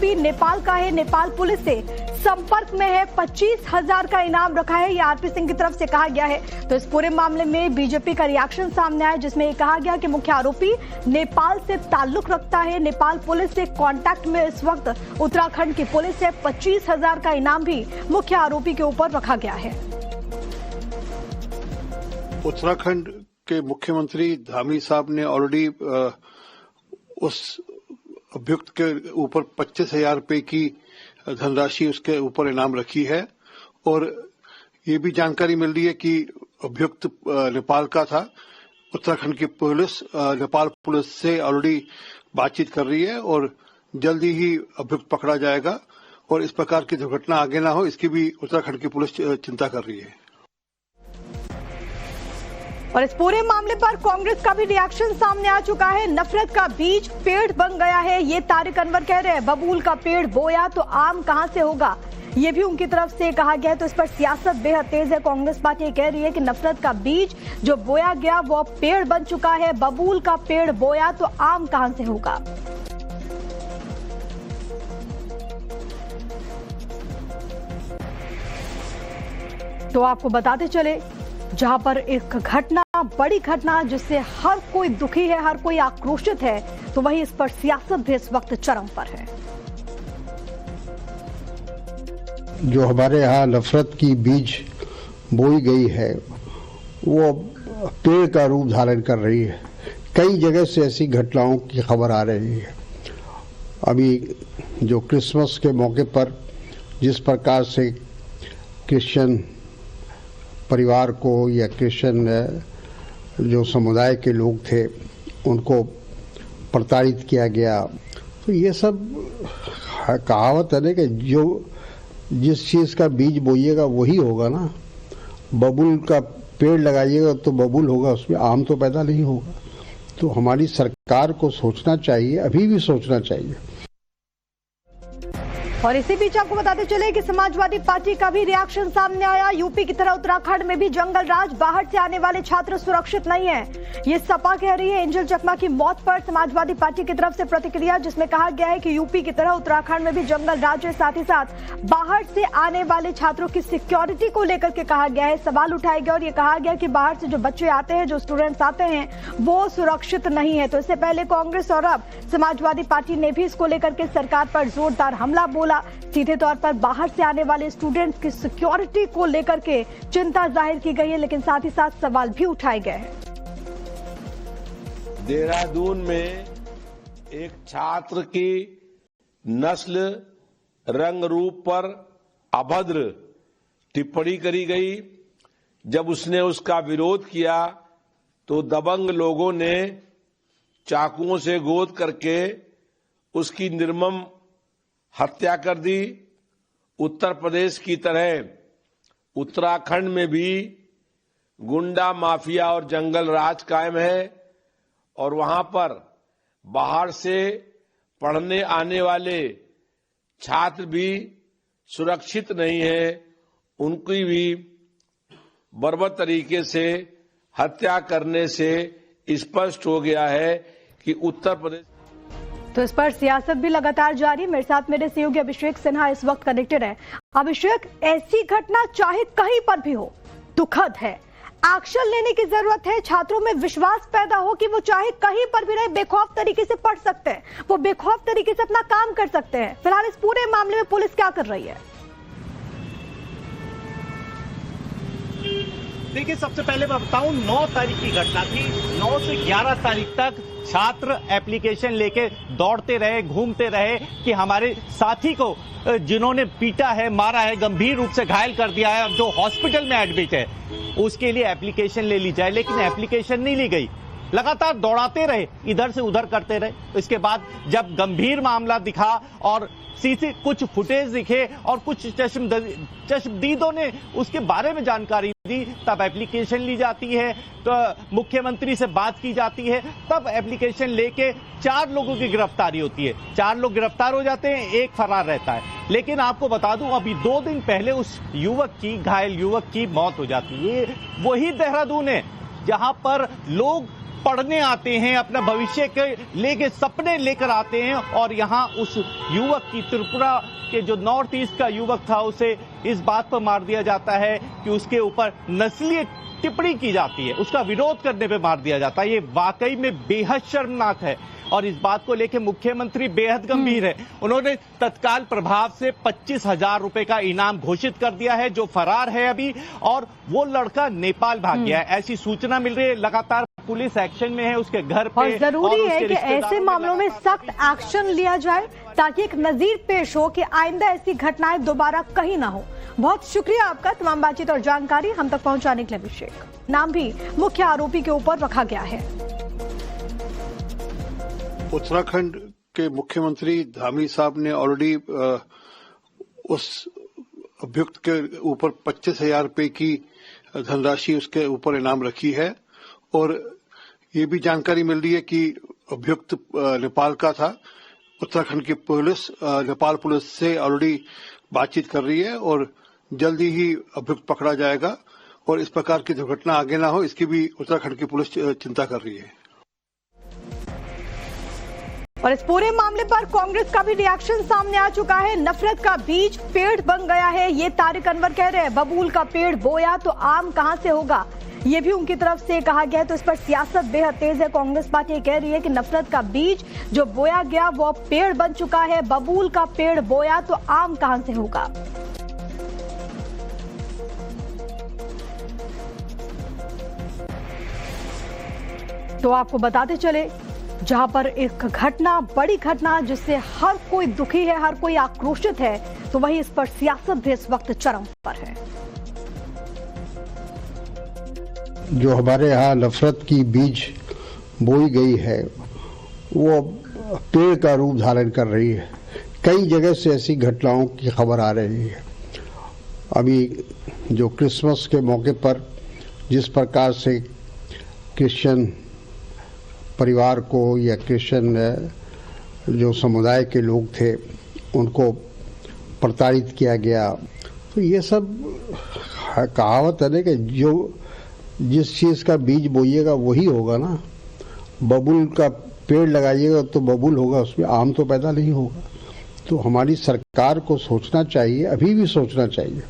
आरोपी नेपाल का है, नेपाल पुलिस से संपर्क में है, 25,000 का इनाम रखा है, ये आरपी सिंह की तरफ से कहा गया है। तो इस पूरे मामले में बीजेपी का रिएक्शन सामने आया, जिसमें कहा गया कि मुख्य आरोपी नेपाल से ताल्लुक रखता है, नेपाल पुलिस से कांटेक्ट में इस वक्त उत्तराखंड की पुलिस है। 25,000 का इनाम भी मुख्य आरोपी के ऊपर रखा गया है। उत्तराखंड के मुख्यमंत्री धामी साहब ने ऑलरेडी उस अभियुक्त के ऊपर 25,000 रुपए की धनराशि उसके ऊपर इनाम रखी है और ये भी जानकारी मिल रही है कि अभियुक्त नेपाल का था। उत्तराखंड की पुलिस नेपाल पुलिस से ऑलरेडी बातचीत कर रही है और जल्दी ही अभियुक्त पकड़ा जाएगा और इस प्रकार की दुर्घटना आगे ना हो, इसकी भी उत्तराखंड की पुलिस चिंता कर रही है। और इस पूरे मामले पर कांग्रेस का भी रिएक्शन सामने आ चुका है। नफरत का बीज पेड़ बन गया है, ये तारिक अनवर कह रहे हैं। बबूल का पेड़ बोया तो आम कहां से होगा, ये भी उनकी तरफ से कहा गया है। तो इस पर सियासत बेहद तेज है। कांग्रेस पार्टी कह रही है कि नफरत का बीज जो बोया गया वो अब पेड़ बन चुका है। बबूल का पेड़ बोया तो आम कहां से होगा। तो आपको बताते चले, जहां पर एक घटना, बड़ी घटना जिससे हर कोई दुखी है, हर कोई आक्रोशित है, तो वहीं इस पर सियासत भी इस वक्त चरम पर है। जो हमारे यहाँ नफरत की बीज बोई गई है वो पेड़ का रूप धारण कर रही है। कई जगह से ऐसी घटनाओं की खबर आ रही है। अभी जो क्रिसमस के मौके पर जिस प्रकार से क्रिश्चियन परिवार को या क्रिश्चियन जो समुदाय के लोग थे उनको प्रताड़ित किया गया, तो ये सब कहावत है ना कि जो जिस चीज का बीज बोइएगा वही होगा ना। बबूल का पेड़ लगाइएगा तो बबूल होगा, उसमें आम तो पैदा नहीं होगा। तो हमारी सरकार को सोचना चाहिए, अभी भी सोचना चाहिए। और इसी बीच आपको बताते चले कि समाजवादी पार्टी का भी रिएक्शन सामने आया। यूपी की तरह उत्तराखंड में भी जंगल राज, बाहर से आने वाले छात्र सुरक्षित नहीं है, ये सपा कह रही है। एंजल चकमा की मौत पर समाजवादी पार्टी की तरफ से प्रतिक्रिया, जिसमें कहा गया है कि यूपी की तरह उत्तराखंड में भी जंगल राज है, साथ ही साथ बाहर से आने वाले छात्रों की सिक्योरिटी को लेकर के कहा गया है, सवाल उठाए गए और ये कहा गया कि बाहर से जो बच्चे आते हैं, जो स्टूडेंट्स आते हैं, वो सुरक्षित नहीं है। तो इससे पहले कांग्रेस और अब समाजवादी पार्टी ने भी इसको लेकर के सरकार पर जोरदार हमला बोला। सीधे तौर पर बाहर से आने वाले स्टूडेंट्स की सिक्योरिटी को लेकर के चिंता जाहिर की गई है, लेकिन साथ ही साथ सवाल भी उठाए गए हैं। देहरादून में एक छात्र की नस्ल, रंग रूप पर अभद्र टिप्पणी करी गई। जब उसने उसका विरोध किया तो दबंग लोगों ने चाकुओं से गोद करके उसकी निर्मम हत्या कर दी। उत्तर प्रदेश की तरह उत्तराखंड में भी गुंडा माफिया और जंगल राज कायम है और वहां पर बाहर से पढ़ने आने वाले छात्र भी सुरक्षित नहीं है। उनकी भी बर्बर तरीके से हत्या करने से स्पष्ट हो गया है कि उत्तर प्रदेश। तो इस पर सियासत भी लगातार जारी। मेरे साथ मेरे सहयोगी अभिषेक सिन्हा इस वक्त कनेक्टेड है। अभिषेक, ऐसी घटना चाहे कहीं पर भी हो दुखद है, एक्शन लेने की जरूरत है। छात्रों में विश्वास पैदा हो कि वो चाहे कहीं पर भी रहे बेखौफ तरीके से पढ़ सकते हैं, वो बेखौफ तरीके से अपना काम कर सकते हैं। फिलहाल इस पूरे मामले में पुलिस क्या कर रही है? देखिए, सबसे पहले मैं बताऊं, 9 तारीख की घटना थी। 9 से 11 तारीख तक छात्र एप्लीकेशन लेके दौड़ते रहे, घूमते रहे कि हमारे साथी को जिन्होंने पीटा है, मारा है, गंभीर रूप से घायल कर दिया है, जो हॉस्पिटल में एडमिट है, उसके लिए एप्लीकेशन ले ली जाए। लेकिन एप्लीकेशन नहीं ली गई। लगातार दौड़ाते रहे, इधर से उधर करते रहे। इसके बाद जब गंभीर मामला दिखा और सीसी कुछ फुटेज दिखे और कुछ चश्मदीदों ने उसके बारे में जानकारी दी, तब एप्लीकेशन ली जाती है, तो मुख्यमंत्री से बात की जाती है, तब एप्लीकेशन लेके 4 लोगों की गिरफ्तारी होती है। 4 लोग गिरफ्तार हो जाते हैं, 1 फरार रहता है। लेकिन आपको बता दूं, अभी 2 दिन पहले उस युवक की, घायल युवक की मौत हो जाती है। वही देहरादून है जहां पर लोग पढ़ने आते हैं, अपना भविष्य के लेके सपने लेकर आते हैं, और यहाँ उस युवक की, त्रिपुरा के जो नॉर्थ ईस्ट का युवक था, उसे इस बात पर मार दिया जाता है कि उसके ऊपर नस्लीय टिप्पणी की जाती है, उसका विरोध करने पे मार दिया जाता है। ये वाकई में बेहद शर्मनाक है और इस बात को लेकर मुख्यमंत्री बेहद गंभीर है। उन्होंने तत्काल प्रभाव से 25,000 रुपए का इनाम घोषित कर दिया है, जो फरार है अभी, और वो लड़का नेपाल भाग गया है। ऐसी सूचना मिल रही है, लगातार पुलिस एक्शन में है उसके घर पे। और जरूरी है कि ऐसे मामलों में सख्त एक्शन लिया जाए ताकि एक नजीर पेश हो कि आइंदा ऐसी घटनाएं दोबारा कहीं ना हो। बहुत शुक्रिया आपका तमाम बातचीत और जानकारी हम तक पहुंचाने के लिए। अभिषेक नाम भी मुख्य आरोपी के ऊपर रखा गया है। उत्तराखंड के मुख्यमंत्री धामी साहब ने ऑलरेडी उस अभियुक्त के ऊपर 25,000 रुपए की धनराशि उसके ऊपर इनाम रखी है, और ये भी जानकारी मिल रही है कि अभियुक्त नेपाल का था। उत्तराखंड की पुलिस नेपाल पुलिस से ऑलरेडी बातचीत कर रही है और जल्दी ही अभियुक्त पकड़ा जाएगा, और इस प्रकार की दुर्घटना आगे ना हो, इसकी भी उत्तराखंड की पुलिस चिंता कर रही है। और इस पूरे मामले पर कांग्रेस का भी रिएक्शन सामने आ चुका है। नफरत का बीज पेड़ बन गया है, ये तारिक अनवर कह रहे हैं। बबूल का पेड़ बोया तो आम कहां से होगा, ये भी उनकी तरफ से कहा गया है। तो इस पर सियासत बेहद तेज है। कांग्रेस पार्टी कह रही है कि नफरत का बीज जो बोया गया वो अब पेड़ बन चुका है। बबूल का पेड़ बोया तो आम कहां से होगा। तो आपको बताते चले, जहां पर एक घटना, बड़ी घटना जिससे हर कोई दुखी है, हर कोई आक्रोशित है, तो वही इस पर सियासत भी इस वक्त चरम पर है। जो हमारे यहाँ नफरत की बीज बोई गई है वो पेड़ का रूप धारण कर रही है। कई जगह से ऐसी घटनाओं की खबर आ रही है। अभी जो क्रिसमस के मौके पर जिस प्रकार से क्रिश्चियन परिवार को या क्रिश्चियन जो समुदाय के लोग थे उनको प्रताड़ित किया गया, तो ये सब कहावत है ना कि जो जिस चीज का बीज बोइएगा वही होगा ना। बबूल का पेड़ लगाइएगा तो बबूल होगा, उसमें आम तो पैदा नहीं होगा। तो हमारी सरकार को सोचना चाहिए, अभी भी सोचना चाहिए।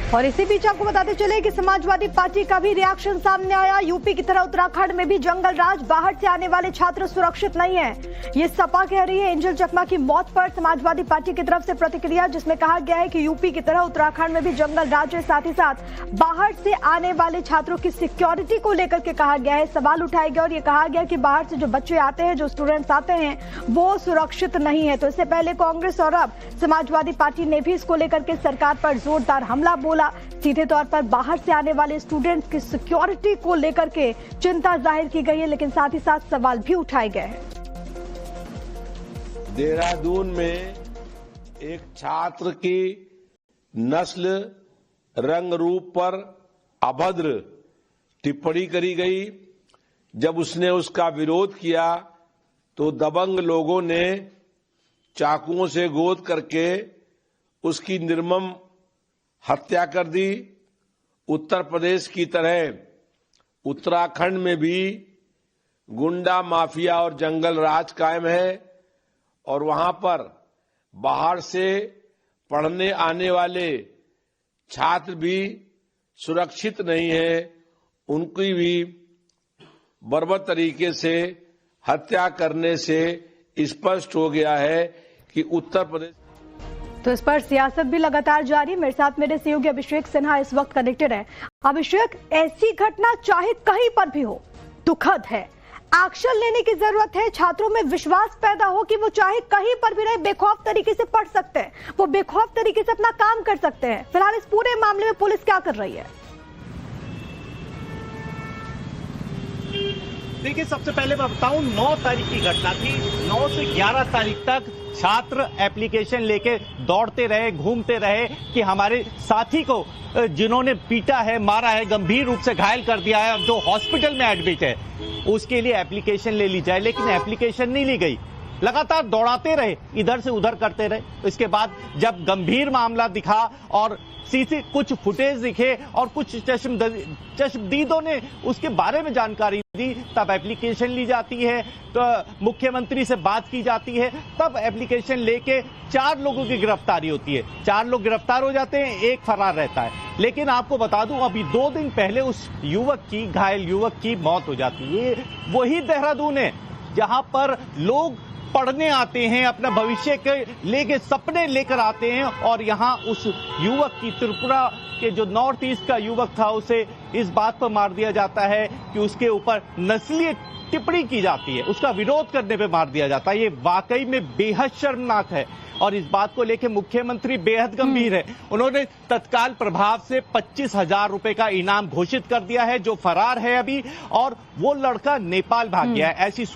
और इसी बीच आपको बताते चले कि समाजवादी पार्टी का भी रिएक्शन सामने आया। यूपी की तरह उत्तराखंड में भी जंगल राज, बाहर से आने वाले छात्र सुरक्षित नहीं है, ये सपा कह रही है। एंजल चकमा की मौत पर समाजवादी पार्टी की तरफ से प्रतिक्रिया, जिसमें कहा गया है कि यूपी की तरह उत्तराखंड में भी जंगल राज है, साथ ही साथ बाहर से आने वाले छात्रों की सिक्योरिटी को लेकर के कहा गया है, सवाल उठाए गए और ये कहा गया कि बाहर से जो बच्चे आते हैं, जो स्टूडेंट्स आते हैं, वो सुरक्षित नहीं है। तो इससे पहले कांग्रेस और अब समाजवादी पार्टी ने भी इसको लेकर के सरकार पर जोरदार हमला बोला। सीधे तौर पर बाहर से आने वाले स्टूडेंट्स की सिक्योरिटी को लेकर के चिंता जाहिर की गई है, लेकिन साथ ही साथ सवाल भी उठाए गए हैं। देहरादून में एक छात्र की नस्ल, रंग रूप पर अभद्र टिप्पणी करी गई। जब उसने उसका विरोध किया तो दबंग लोगों ने चाकुओं से गोद करके उसकी निर्मम हत्या कर दी। उत्तर प्रदेश की तरह उत्तराखंड में भी गुंडा माफिया और जंगल राज कायम है, और वहां पर बाहर से पढ़ने आने वाले छात्र भी सुरक्षित नहीं है। उनकी भी बर्बर तरीके से हत्या करने से स्पष्ट हो गया है कि उत्तर प्रदेश। तो इस पर सियासत भी लगातार जारी। मेरे साथ मेरे सहयोगी अभिषेक सिन्हा इस वक्त कनेक्टेड है। अभिषेक, ऐसी घटना चाहे कहीं पर भी हो दुखद है, एक्शन लेने की जरूरत है। छात्रों में विश्वास पैदा हो कि वो चाहे कहीं पर भी रहे बेखौफ तरीके से पढ़ सकते हैं, वो बेखौफ तरीके से अपना काम कर सकते हैं। फिलहाल इस पूरे मामले में पुलिस क्या कर रही है? देखिए, सबसे पहले मैं बताऊं, 9 तारीख की घटना थी। 9 से 11 तारीख तक छात्र एप्लीकेशन लेके दौड़ते रहे, घूमते रहे कि हमारे साथी को जिन्होंने पीटा है, मारा है, गंभीर रूप से घायल कर दिया है, जो हॉस्पिटल में एडमिट है, उसके लिए एप्लीकेशन ले ली जाए। लेकिन एप्लीकेशन नहीं ली गई। लगातार दौड़ाते रहे, इधर से उधर करते रहे। इसके बाद जब गंभीर मामला दिखा और सीसी कुछ फुटेज दिखे और कुछ चश्मदीदों ने उसके बारे में जानकारी दी, तब एप्लीकेशन ली जाती है, तो मुख्यमंत्री से बात की जाती है, तब एप्लीकेशन लेके 4 लोगों की गिरफ्तारी होती है। 4 लोग गिरफ्तार हो जाते हैं, 1 फरार रहता है। लेकिन आपको बता दूं, अभी 2 दिन पहले उस घायल युवक की मौत हो जाती है। वही देहरादून है जहां पर लोग पढ़ने आते हैं, अपना भविष्य के लेके सपने लेकर आते हैं, और यहां उस युवक की, त्रिपुरा के जो नॉर्थ ईस्ट का युवक था, उसे इस बात पर मार दिया जाता है कि उसके ऊपर नस्लीय टिप्पणी की जाती है, उसका विरोध करने पे मार दिया जाता है। ये वाकई में बेहद शर्मनाक है और इस बात को लेकर मुख्यमंत्री बेहद गंभीर है। उन्होंने तत्काल प्रभाव से 25,000 रुपए का इनाम घोषित कर दिया है, जो फरार है अभी, और वो लड़का नेपाल भाग गया है। ऐसी